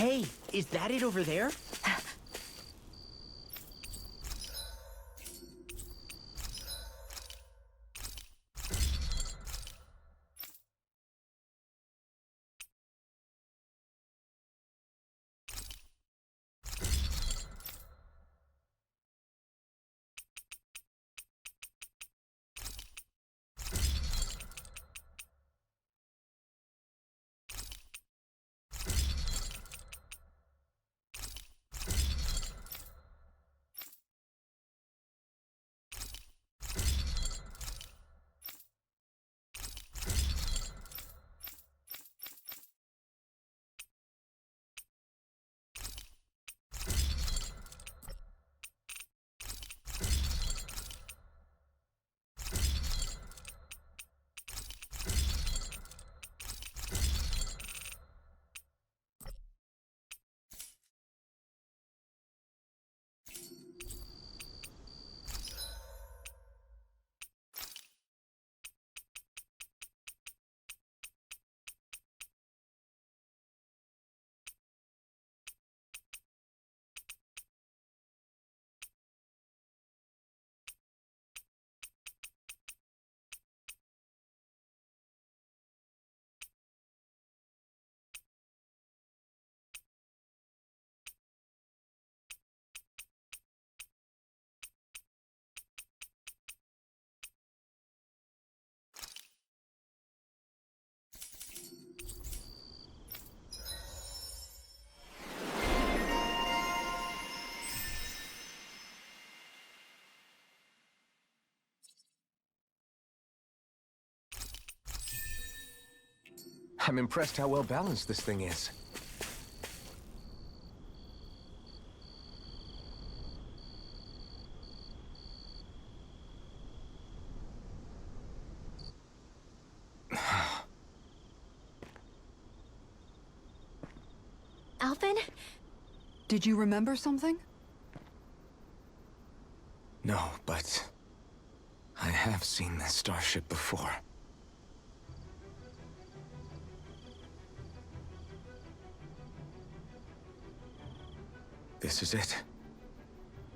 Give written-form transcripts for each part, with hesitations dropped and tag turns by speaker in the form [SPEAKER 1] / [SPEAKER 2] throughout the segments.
[SPEAKER 1] Hey, is that it over there?
[SPEAKER 2] I'm impressed how well balanced this thing is.
[SPEAKER 3] Alvin?
[SPEAKER 4] Did you remember something?
[SPEAKER 2] No, but I have seen this starship before. This is it.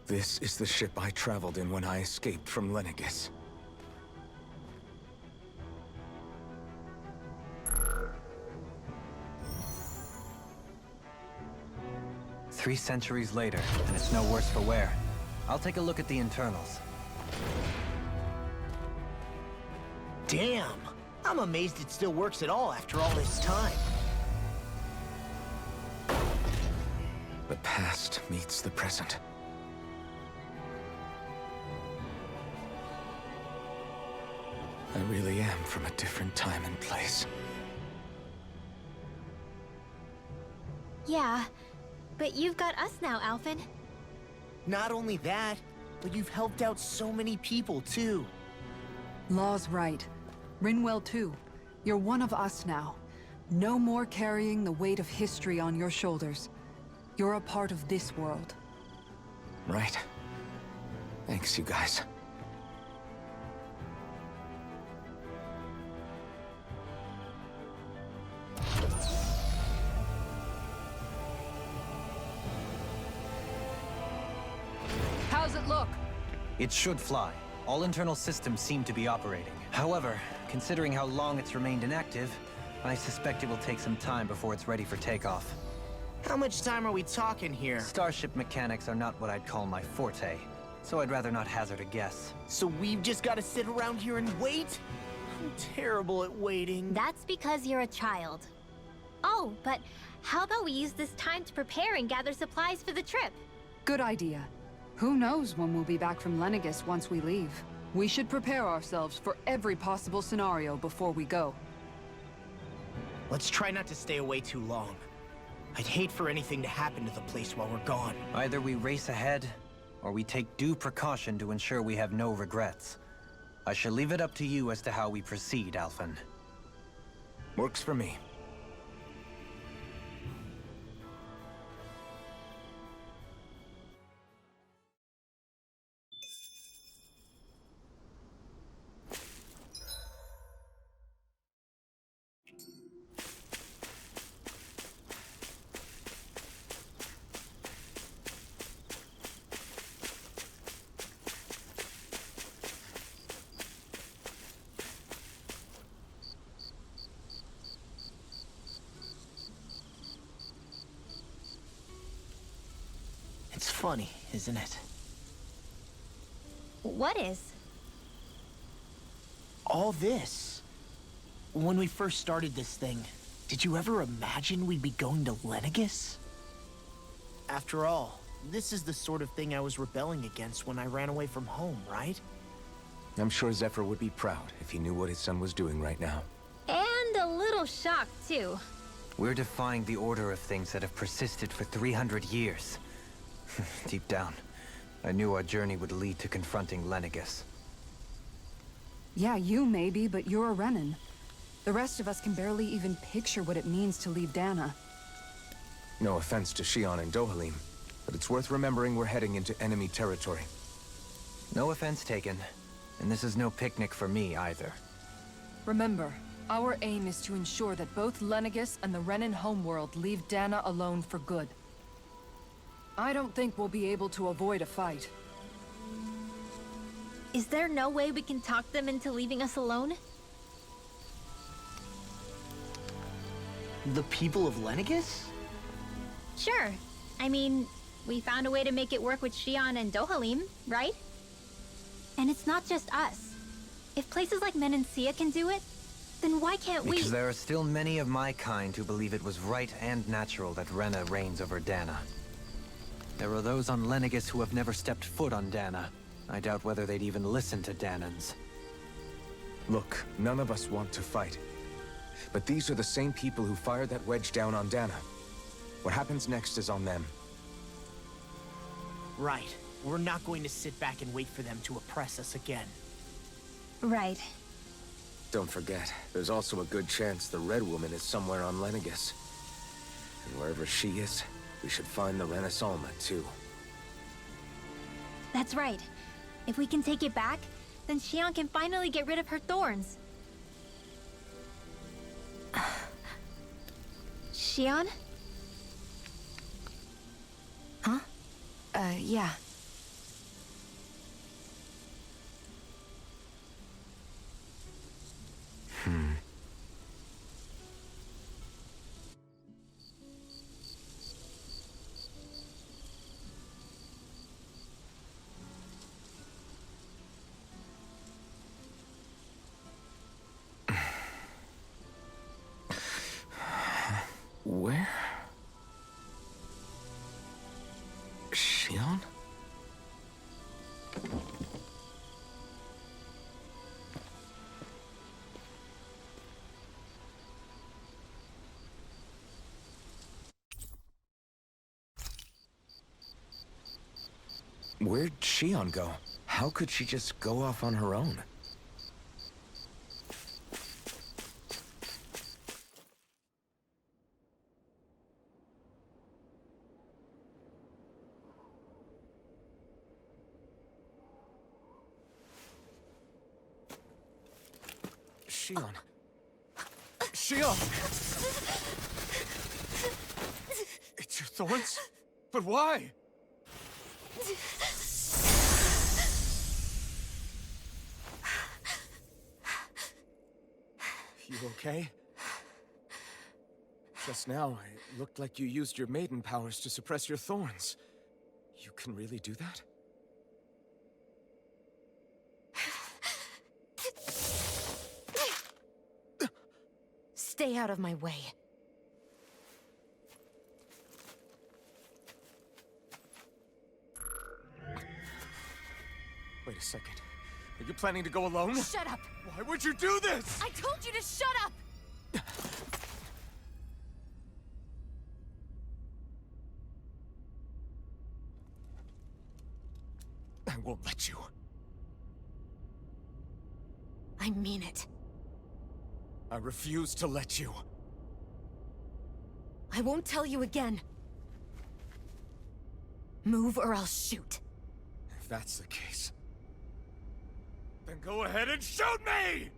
[SPEAKER 2] This is the ship I traveled in when I escaped from Lenegis.
[SPEAKER 5] Three centuries later, and it's no worse for wear. I'll take a look at the internals.
[SPEAKER 1] Damn! I'm amazed it still works at all after all this time.
[SPEAKER 2] The past meets the present. I really am from a different time and place.
[SPEAKER 3] Yeah, but you've got us now, Alvin.
[SPEAKER 1] Not only that, but you've helped out so many people, too.
[SPEAKER 4] Law's right. Rinwell too. You're one of us now. No more carrying the weight of history on your shoulders. You're a part of this world.
[SPEAKER 2] Right. Thanks, you guys.
[SPEAKER 4] How's it look?
[SPEAKER 5] It should fly. All internal systems seem to be operating. However, considering how long it's remained inactive, I suspect it will take some time before it's ready for takeoff.
[SPEAKER 1] How much time are we talking here?
[SPEAKER 5] Starship mechanics are not what I'd call my forte, so I'd rather not hazard a guess.
[SPEAKER 1] So we've just got to sit around here and wait? I'm terrible at waiting.
[SPEAKER 3] That's because you're a child. Oh, but how about we use this time to prepare and gather supplies for the trip?
[SPEAKER 4] Good idea. Who knows when we'll be back from Lenegis once we leave. We should prepare ourselves for every possible scenario before we go.
[SPEAKER 1] Let's try not to stay away too long. I'd hate for anything to happen to the place while we're gone.
[SPEAKER 5] Either we race ahead, or we take due precaution to ensure we have no regrets. I shall leave it up to you as to how we proceed, Alvin.
[SPEAKER 2] Works for me.
[SPEAKER 1] It's funny, isn't it?
[SPEAKER 3] What is?
[SPEAKER 1] All this. When we first started this thing, did you ever imagine we'd be going to Lenegis? After all, this is the sort of thing I was rebelling against when I ran away from home, right?
[SPEAKER 2] I'm sure Zephyr would be proud if he knew what his son was doing right now.
[SPEAKER 3] And a little shocked, too.
[SPEAKER 5] We're defying the order of things that have persisted for 300 years. Deep down, I knew our journey would lead to confronting Lenegis.
[SPEAKER 4] Yeah, you maybe, but you're a Renan. The rest of us can barely even picture what it means to leave Dahnan.
[SPEAKER 2] No offense to Xion and Dohalim, but it's worth remembering we're heading into enemy territory.
[SPEAKER 5] No offense taken, and this is no picnic for me either.
[SPEAKER 4] Remember, our aim is to ensure that both Lenegis and the Renan homeworld leave Dahnan alone for good. I don't think we'll be able to avoid a fight.
[SPEAKER 3] Is there no way we can talk them into leaving us alone?
[SPEAKER 1] The people of Lenegis?
[SPEAKER 3] Sure. I mean, we found a way to make it work with Xion and Dohalim, right? And it's not just us. If places like Menancia can do it, then why can't we?
[SPEAKER 5] Because there are still many of my kind who believe it was right and natural that Rena reigns over Dahnan. There are those on Lenegis who have never stepped foot on Dahnan. I doubt whether they'd even listen to Dahnans.
[SPEAKER 2] Look, none of us want to fight. But these are the same people who fired that wedge down on Dahnan. What happens next is on them.
[SPEAKER 1] Right. We're not going to sit back and wait for them to oppress us again.
[SPEAKER 3] Right.
[SPEAKER 2] Don't forget, there's also a good chance the Red Woman is somewhere on Lenegis. And wherever she is, we should find the Renaissance too.
[SPEAKER 3] That's right. If we can take it back, then Xion can finally get rid of her thorns. Xion?
[SPEAKER 4] Huh? Yeah.
[SPEAKER 2] Where? Xion? Where'd Xion go? How could she just go off on her own? Xion. Xion! It's your thorns? But why? You okay? Just now, it looked like you used your maiden powers to suppress your thorns. You can really do that?
[SPEAKER 6] Stay out of my way.
[SPEAKER 2] Wait a second. Are you planning to go alone?
[SPEAKER 6] Shut up!
[SPEAKER 2] Why would you do this?
[SPEAKER 6] I told you to shut up!
[SPEAKER 2] I won't let you.
[SPEAKER 6] I mean it.
[SPEAKER 2] I refuse to let you.
[SPEAKER 6] I won't tell you again. Move or I'll shoot.
[SPEAKER 2] If that's the case, then go ahead and shoot me!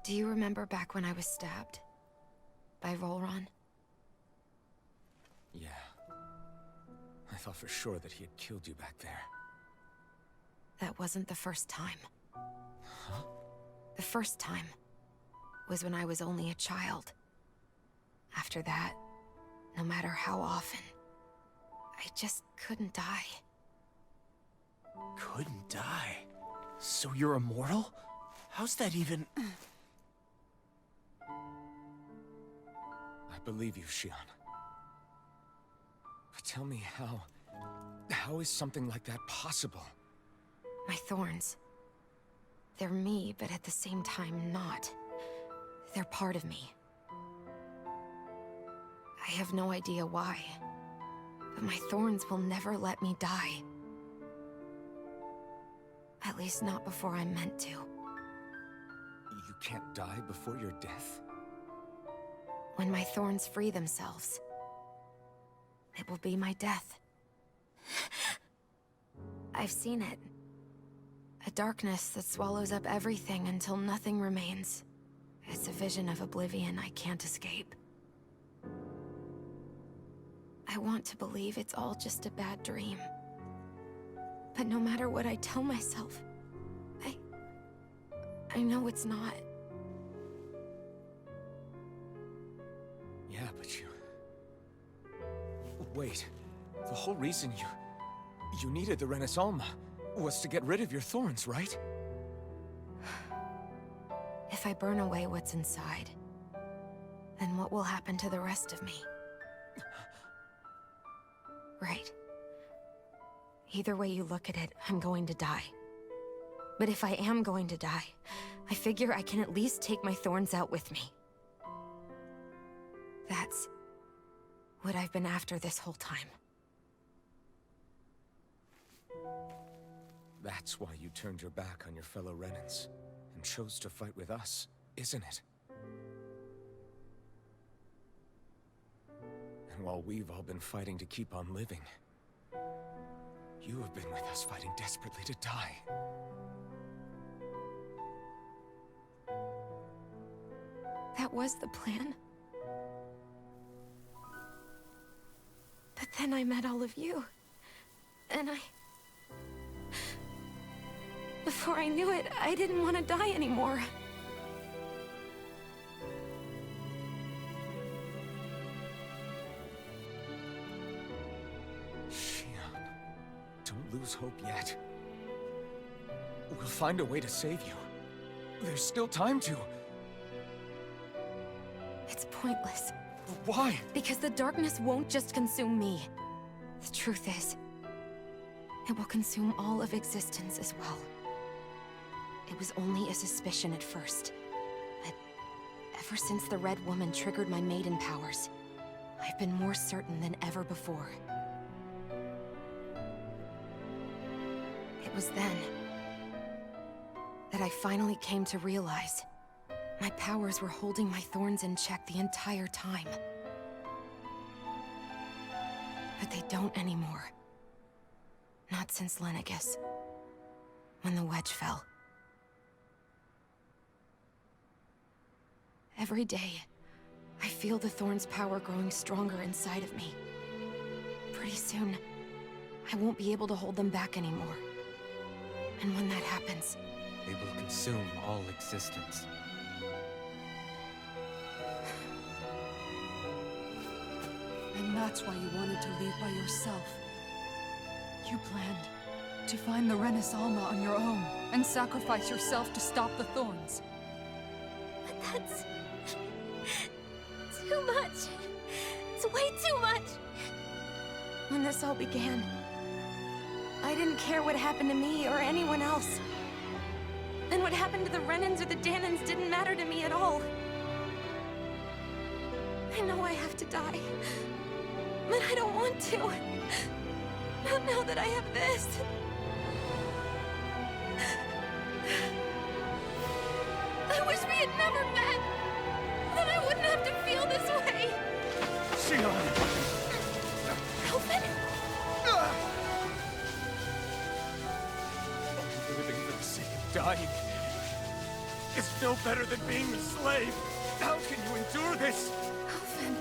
[SPEAKER 6] Do you remember back when I was stabbed? By Volron?
[SPEAKER 2] Yeah. I thought for sure that he had killed you back there.
[SPEAKER 6] That wasn't the first time.
[SPEAKER 2] Huh?
[SPEAKER 6] The first time was when I was only a child. After that, no matter how often, I just couldn't die.
[SPEAKER 1] Couldn't die? So you're immortal? How's that even...
[SPEAKER 2] I believe you, Xian. But tell me how is something like that possible?
[SPEAKER 6] My thorns. They're me, but at the same time not. They're part of me. I have no idea why, but my thorns will never let me die. At least not before I'm meant to.
[SPEAKER 2] You can't die before your death?
[SPEAKER 6] When my thorns free themselves, it will be my death. I've seen it. A darkness that swallows up everything until nothing remains. It's a vision of oblivion I can't escape. I want to believe it's all just a bad dream. But no matter what I tell myself, I know it's not.
[SPEAKER 2] Yeah, but you... Wait. The whole reason you needed the Renaissance was to get rid of your thorns, right?
[SPEAKER 6] If I burn away what's inside, then what will happen to the rest of me? Right. Either way you look at it, I'm going to die. But if I am going to die, I figure I can at least take my thorns out with me. That's what I've been after this whole time.
[SPEAKER 2] That's why you turned your back on your fellow Renans and chose to fight with us, isn't it? And while we've all been fighting to keep on living, you have been with us fighting desperately to die.
[SPEAKER 6] That was the plan. But then I met all of you. And before I knew it, I didn't want to die anymore.
[SPEAKER 2] Xian, don't lose hope yet. We'll find a way to save you. There's still time to...
[SPEAKER 6] It's pointless.
[SPEAKER 2] Why?
[SPEAKER 6] Because the darkness won't just consume me. The truth is, it will consume all of existence as well. It was only a suspicion at first, but ever since the Red Woman triggered my maiden powers, I've been more certain than ever before. It was then that I finally came to realize my powers were holding my thorns in check the entire time. But they don't anymore. Not since Lenegis, when the wedge fell. Every day, I feel the thorn's power growing stronger inside of me. Pretty soon, I won't be able to hold them back anymore. And when that happens...
[SPEAKER 5] They will consume all existence.
[SPEAKER 4] And that's why you wanted to leave by yourself. You planned to find the Renaissance on your own and sacrifice yourself to stop the thorns.
[SPEAKER 3] But that's... too much. It's way too much.
[SPEAKER 6] When this all began, I didn't care what happened to me or anyone else. And what happened to the Renans or the Dahnans didn't matter to me at all. I know I have to die, but I don't want to. Not now that I have this. I wish we had never met. Then I wouldn't have to feel this way.
[SPEAKER 2] Xian!
[SPEAKER 6] Alvin?
[SPEAKER 2] Living for the sake of dying. is no better than being a slave. How can you endure this?
[SPEAKER 6] Alvin.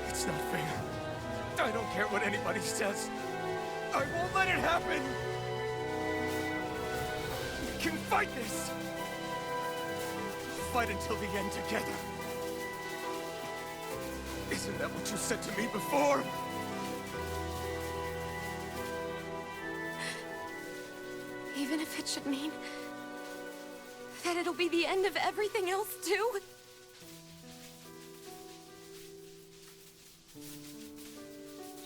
[SPEAKER 2] It's not fair. I don't care what anybody says. I won't let it happen! We can fight this! Fight until the end together. Isn't that what you said to me before?
[SPEAKER 6] Even if it should mean that it'll be the end of everything else, too?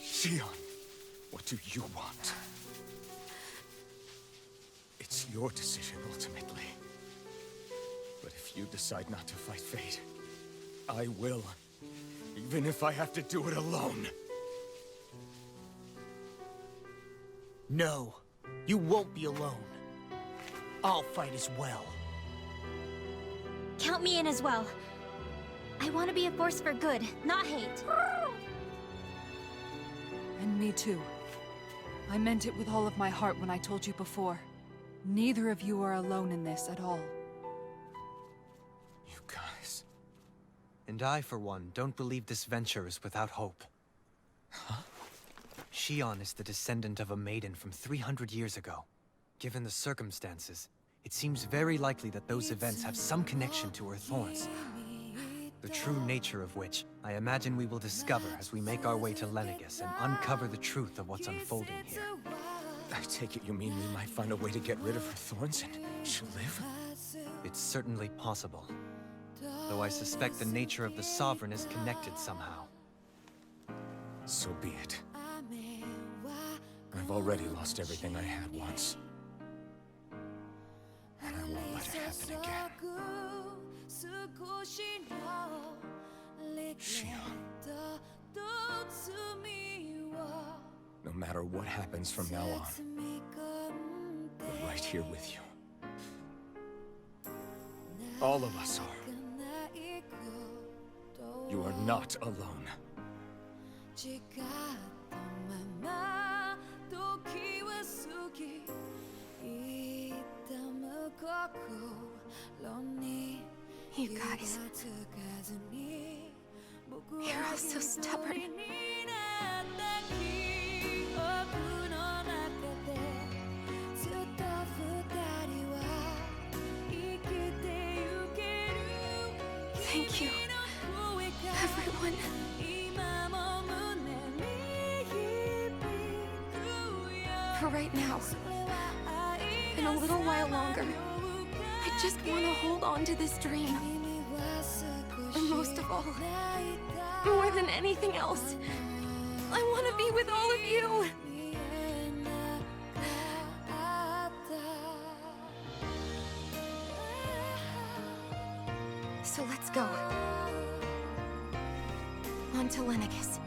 [SPEAKER 2] Shion, what do you want? It's your decision, ultimately. But if you decide not to fight fate, I will. Even if I have to do it alone.
[SPEAKER 1] No, you won't be alone. I'll fight as well.
[SPEAKER 3] Count me in as well. I want to be a force for good, not hate.
[SPEAKER 4] And me too. I meant it with all of my heart when I told you before. Neither of you are alone in this at all.
[SPEAKER 2] You guys...
[SPEAKER 5] And I, for one, don't believe this venture is without hope.
[SPEAKER 2] Huh?
[SPEAKER 5] Shion is the descendant of a maiden from 300 years ago. Given the circumstances, it seems very likely that those events have some connection to her thorns. The true nature of which, I imagine we will discover as we make our way to Lenegis and uncover the truth of what's unfolding here.
[SPEAKER 2] I take it you mean we might find a way to get rid of her thorns and she'll live?
[SPEAKER 5] It's certainly possible. Though I suspect the nature of the Sovereign is connected somehow.
[SPEAKER 2] So be it. I've already lost everything I had once. And I won't let it happen again. Shion. No matter what happens from now on, we're right here with you. All of us are. You are not alone.
[SPEAKER 6] You guys... You're all so stubborn. Thank you, everyone. For right now, and a little while longer, I just want to hold on to this dream. And most of all, more than anything else, I want to be with all of you! So let's go. On to Lenegis.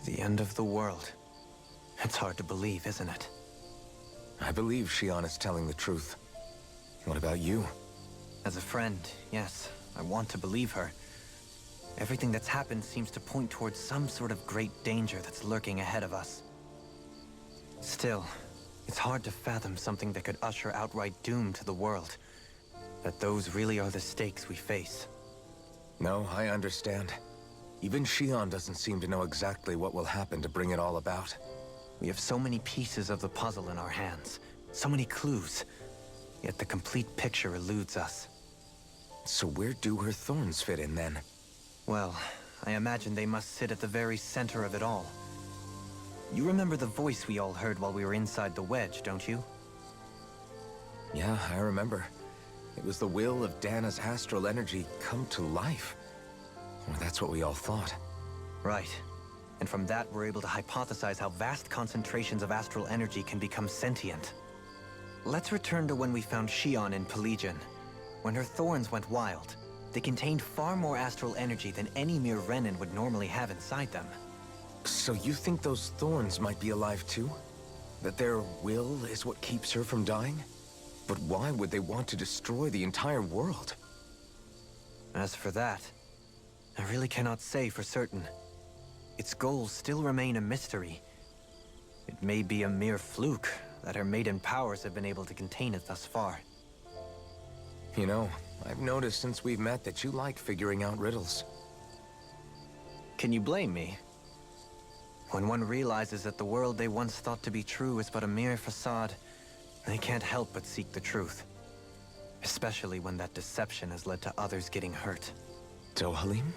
[SPEAKER 5] The end of the world. It's hard to believe, isn't it?
[SPEAKER 2] I believe Shion is telling the truth. What about you?
[SPEAKER 5] As a friend, yes, I want to believe her. Everything that's happened seems to point towards some sort of great danger that's lurking ahead of us. Still, it's hard to fathom something that could usher outright doom to the world. That those really are the stakes we face.
[SPEAKER 2] No, I understand. Even Shion doesn't seem to know exactly what will happen to bring it all about.
[SPEAKER 5] We have so many pieces of the puzzle in our hands, so many clues, yet the complete picture eludes us.
[SPEAKER 2] So where do her thorns fit in, then?
[SPEAKER 5] Well, I imagine they must sit at the very center of it all. You remember the voice we all heard while we were inside the wedge, don't you?
[SPEAKER 2] Yeah, I remember. It was the will of Dahna's astral energy come to life. Well, that's what we all thought.
[SPEAKER 5] Right. And from that, we're able to hypothesize how vast concentrations of astral energy can become sentient. Let's return to when we found Shion in Pelagian. When her thorns went wild, they contained far more astral energy than any mere Renan would normally have inside them.
[SPEAKER 2] So you think those thorns might be alive too? That their will is what keeps her from dying? But why would they want to destroy the entire world?
[SPEAKER 5] As for that, I really cannot say for certain. Its goals still remain a mystery. It may be a mere fluke that her maiden powers have been able to contain it thus far.
[SPEAKER 2] You know, I've noticed since we've met that you like figuring out riddles.
[SPEAKER 5] Can you blame me? When one realizes that the world they once thought to be true is but a mere facade, they can't help but seek the truth. Especially when that deception has led to others getting hurt.
[SPEAKER 2] Dahnan?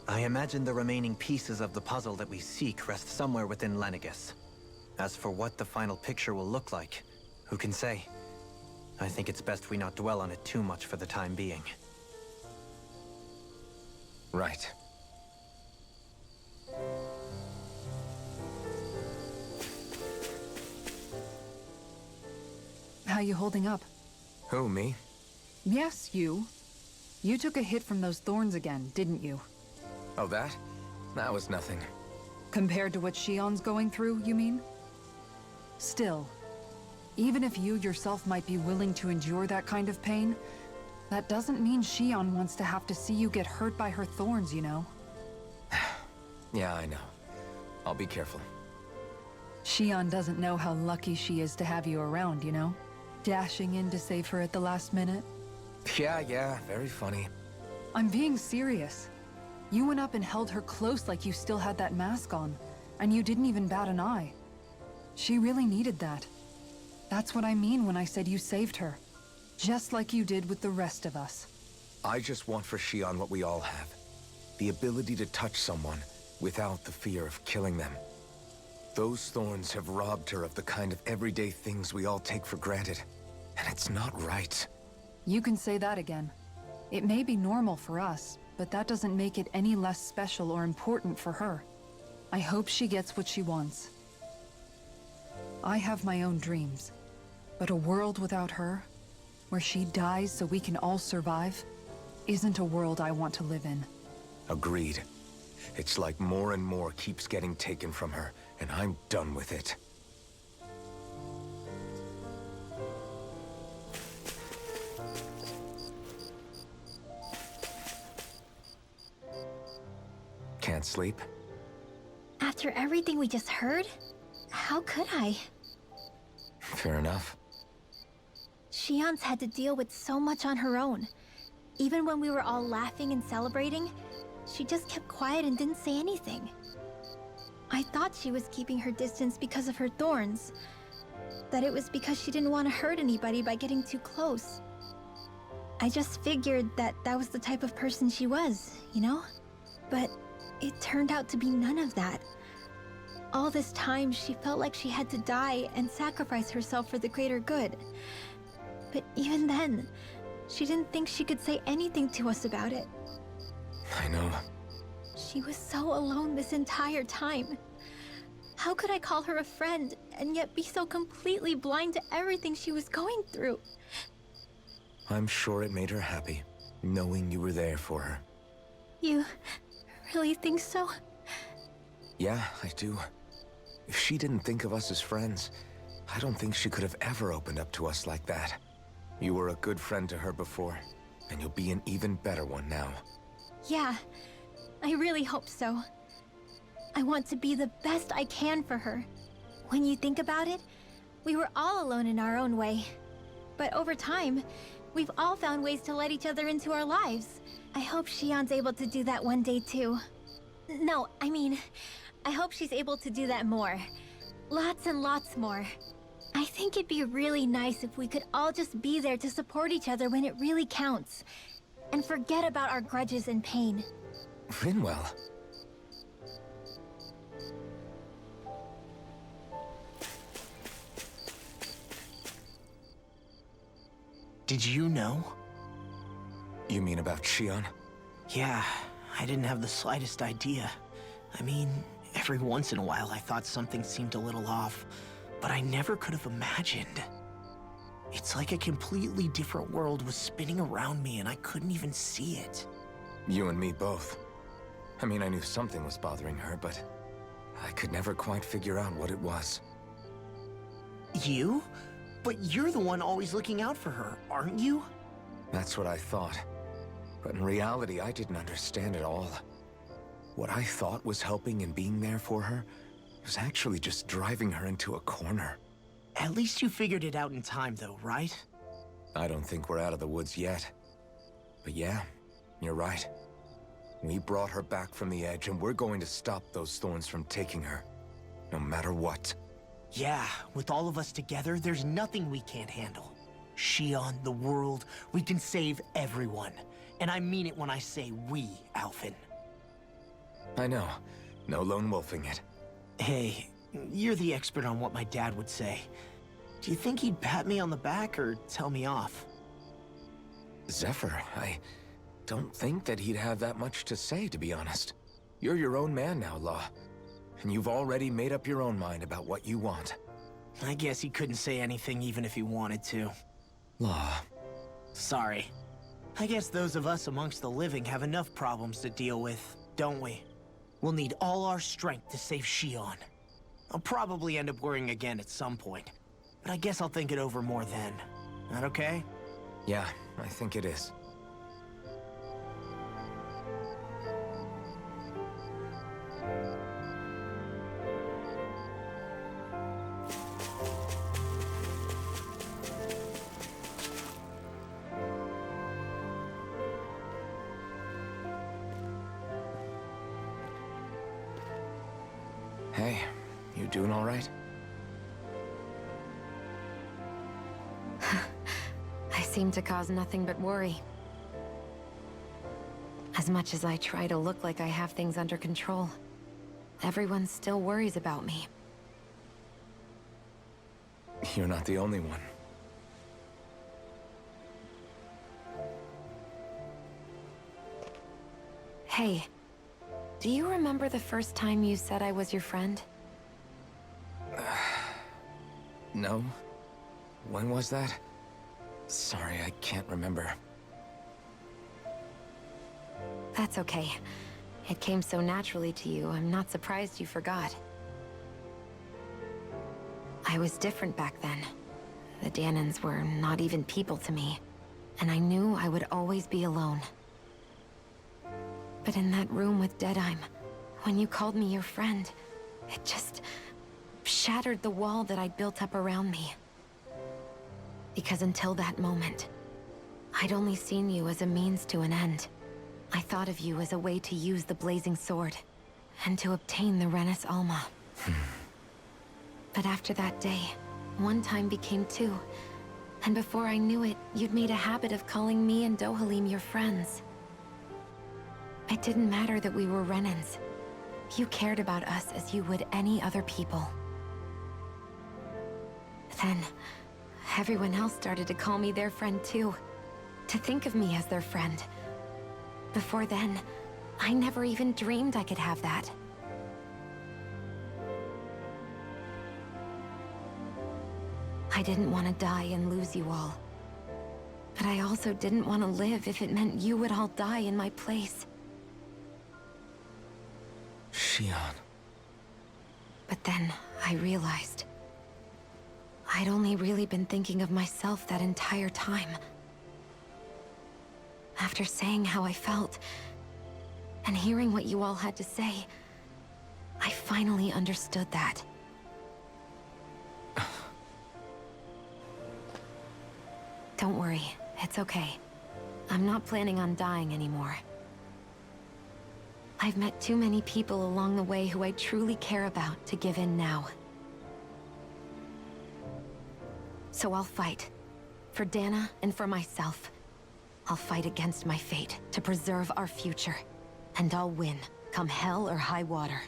[SPEAKER 5] I imagine the remaining pieces of the puzzle that we seek rest somewhere within Lenegis. As for what the final picture will look like, who can say? I think it's best we not dwell on it too much for the time being.
[SPEAKER 2] Right.
[SPEAKER 4] How you holding up?
[SPEAKER 2] Who, me?
[SPEAKER 4] Yes, you. You took a hit from those thorns again, didn't you?
[SPEAKER 2] Oh, that? That was nothing.
[SPEAKER 4] Compared to what Shion's going through, you mean? Still, even if you yourself might be willing to endure that kind of pain, that doesn't mean Shion wants to have to see you get hurt by her thorns, you know?
[SPEAKER 2] Yeah, I know. I'll be careful.
[SPEAKER 4] Shion doesn't know how lucky she is to have you around, you know? Dashing in to save her at the last minute.
[SPEAKER 2] Yeah, very funny.
[SPEAKER 4] I'm being serious. You went up and held her close like you still had that mask on, and you didn't even bat an eye. She really needed that. That's what I mean when I said you saved her. Just like you did with the rest of us.
[SPEAKER 2] I just want for Shion what we all have. The ability to touch someone without the fear of killing them. Those thorns have robbed her of the kind of everyday things we all take for granted. And it's not right.
[SPEAKER 4] You can say that again. It may be normal for us, but that doesn't make it any less special or important for her. I hope she gets what she wants. I have my own dreams, but a world without her, where she dies so we can all survive, isn't a world I want to live in.
[SPEAKER 2] Agreed. It's like more and more keeps getting taken from her, and I'm done with it. Can't sleep?
[SPEAKER 3] After everything we just heard, how could I?
[SPEAKER 2] Fair enough.
[SPEAKER 3] Shion's had to deal with so much on her own. Even when we were all laughing and celebrating, she just kept quiet and didn't say anything. I thought she was keeping her distance because of her thorns. That it was because she didn't want to hurt anybody by getting too close. I just figured that that was the type of person she was, you know? But it turned out to be none of that. All this time, she felt like she had to die and sacrifice herself for the greater good. But even then, she didn't think she could say anything to us about it.
[SPEAKER 2] I know.
[SPEAKER 3] She was so alone this entire time. How could I call her a friend and yet be so completely blind to everything she was going through?
[SPEAKER 2] I'm sure it made her happy, knowing you were there for her.
[SPEAKER 3] You really think so?
[SPEAKER 2] Yeah, I do. If she didn't think of us as friends, I don't think she could have ever opened up to us like that. You were a good friend to her before, and you'll be an even better one now.
[SPEAKER 3] Yeah, I really hope so. I want to be the best I can for her. When you think about it, we were all alone in our own way. But over time, we've all found ways to let each other into our lives. I hope Shion's able to do that one day too. No, I mean, I hope she's able to do that more. Lots and lots more. I think it'd be really nice if we could all just be there to support each other when it really counts. And forget about our grudges and pain.
[SPEAKER 2] Rinwell.
[SPEAKER 1] Did you know?
[SPEAKER 2] You mean about Shion?
[SPEAKER 1] Yeah, I didn't have the slightest idea. I mean, every once in a while I thought something seemed a little off, but I never could have imagined. It's like a completely different world was spinning around me and I couldn't even see it.
[SPEAKER 2] You and me both. I mean, I knew something was bothering her, but I could never quite figure out what it was.
[SPEAKER 1] You? But you're the one always looking out for her, aren't you?
[SPEAKER 2] That's what I thought. But in reality, I didn't understand it all. What I thought was helping and being there for her was actually just driving her into a corner.
[SPEAKER 1] At least you figured it out in time, though, right?
[SPEAKER 2] I don't think we're out of the woods yet. But yeah, you're right. We brought her back from the edge, and we're going to stop those thorns from taking her, no matter what.
[SPEAKER 1] Yeah, with all of us together, there's nothing we can't handle. Shion, the world, we can save everyone. And I mean it when I say we, Alphen.
[SPEAKER 2] I know. No lone wolfing it.
[SPEAKER 1] Hey, you're the expert on what my dad would say. Do you think he'd pat me on the back or tell me off?
[SPEAKER 2] Zephyr, I don't think that he'd have that much to say, to be honest. You're your own man now, Law. And you've already made up your own mind about what you want.
[SPEAKER 1] I guess he couldn't say anything even if he wanted to.
[SPEAKER 2] Law.
[SPEAKER 1] Sorry. I guess those of us amongst the living have enough problems to deal with, don't we? We'll need all our strength to save Shion. I'll probably end up worrying again at some point, but I guess I'll think it over more then. That okay?
[SPEAKER 2] Yeah, I think it is. Hey, you doing all right?
[SPEAKER 6] I seem to cause nothing but worry. As much as I try to look like I have things under control, everyone still worries about me.
[SPEAKER 2] You're not the only one.
[SPEAKER 6] Hey, do you remember the first time you said I was your friend?
[SPEAKER 2] No? When was that? Sorry, I can't remember.
[SPEAKER 6] That's okay. It came so naturally to you, I'm not surprised you forgot. I was different back then. The Dahnans were not even people to me, and I knew I would always be alone. But in that room with Deadheim, when you called me your friend, it just shattered the wall that I'd built up around me. Because until that moment, I'd only seen you as a means to an end. I thought of you as a way to use the blazing sword, and to obtain the Renis Alma. But after that day, one time became two, and before I knew it, you'd made a habit of calling me and Dohalim your friends. It didn't matter that we were Renans. You cared about us as you would any other people. Then, everyone else started to call me their friend too. To think of me as their friend. Before then, I never even dreamed I could have that. I didn't want to die and lose you all. But I also didn't want to live if it meant you would all die in my place.
[SPEAKER 2] Shion.
[SPEAKER 6] But then, I realized I'd only really been thinking of myself that entire time. After saying how I felt, and hearing what you all had to say, I finally understood that. Don't worry, it's okay. I'm not planning on dying anymore. I've met too many people along the way who I truly care about to give in now. So I'll fight. For Dahnan and for myself. I'll fight against my fate to preserve our future. And I'll win, come hell or high water.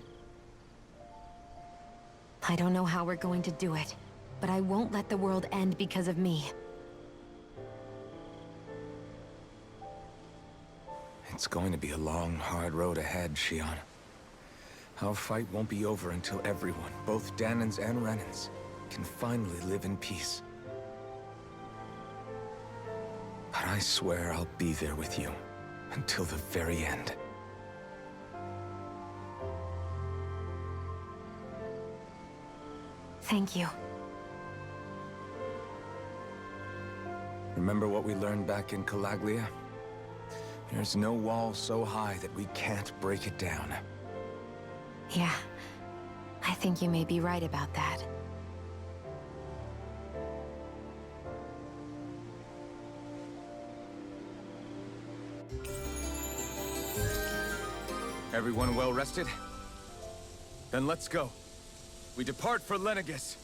[SPEAKER 6] I don't know how we're going to do it, but I won't let the world end because of me.
[SPEAKER 2] It's going to be a long, hard road ahead, Shion. Our fight won't be over until everyone, both Dahnans and Renans, can finally live in peace. But I swear I'll be there with you until the very end.
[SPEAKER 6] Thank you.
[SPEAKER 2] Remember what we learned back in Calaglia? There's no wall so high that we can't break it down.
[SPEAKER 6] Yeah. I think you may be right about that.
[SPEAKER 2] Everyone well rested? Then let's go. We depart for Lenegis.